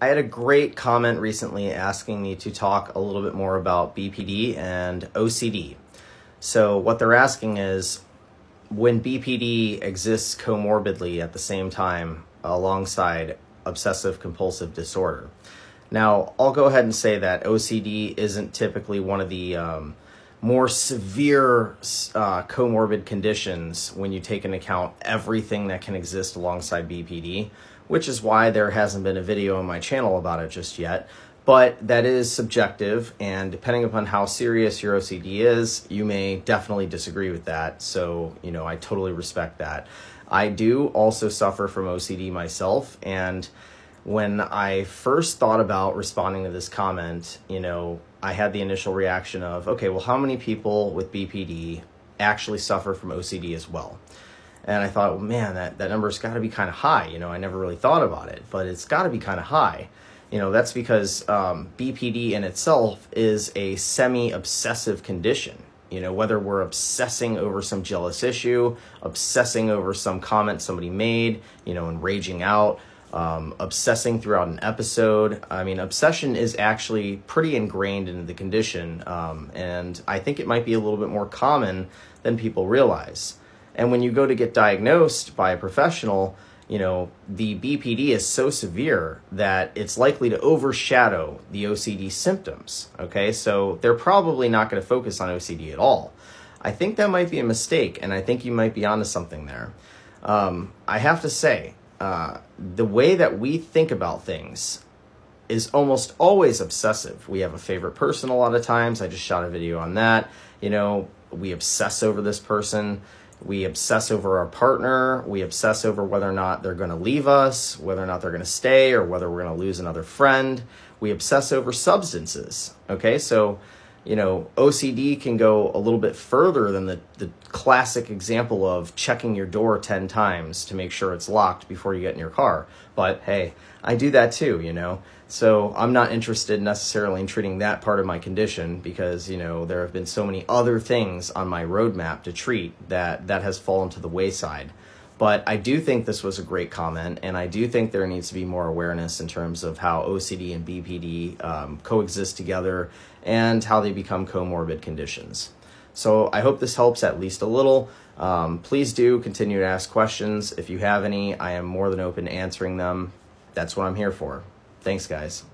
I had a great comment recently asking me to talk a little bit more about BPD and OCD. So what they're asking is, when BPD exists comorbidly at the same time alongside obsessive compulsive disorder. Now, I'll go ahead and say that OCD isn't typically one of the more severe comorbid conditions when you take into account everything that can exist alongside BPD, which is why there hasn't been a video on my channel about it just yet. But that is subjective, and depending upon how serious your OCD is, you may definitely disagree with that. So, I totally respect that. I do also suffer from OCD myself, and when I first thought about responding to this comment, I had the initial reaction of, okay, well, how many people with BPD actually suffer from OCD as well? And I thought, well, man, that number's got to be kind of high. I never really thought about it, but it's got to be kind of high. That's because BPD in itself is a semi-obsessive condition. Whether we're obsessing over some jealous issue, obsessing over some comment somebody made, and raging out, obsessing throughout an episode. I mean, obsession is actually pretty ingrained into the condition, and I think it might be a little bit more common than people realize. And when you go to get diagnosed by a professional, the BPD is so severe that it's likely to overshadow the OCD symptoms, okay? So they're probably not going to focus on OCD at all. I think that might be a mistake, and I think you might be onto something there. I have to say, the way that we think about things is almost always obsessive. We have a favorite person a lot of times. I just shot a video on that. We obsess over this person. We obsess over our partner. We obsess over whether or not they're going to leave us, whether or not they're going to stay, or whether we're going to lose another friend. We obsess over substances. Okay, so, OCD can go a little bit further than the classic example of checking your door 10 times to make sure it's locked before you get in your car. But hey, I do that too, So I'm not interested necessarily in treating that part of my condition because, there have been so many other things on my roadmap to treat that has fallen to the wayside. But I do think this was a great comment, and I do think there needs to be more awareness in terms of how OCD and BPD coexist together and how they become comorbid conditions. So I hope this helps at least a little. Please do continue to ask questions. If you have any, I am more than open to answering them. That's what I'm here for. Thanks, guys.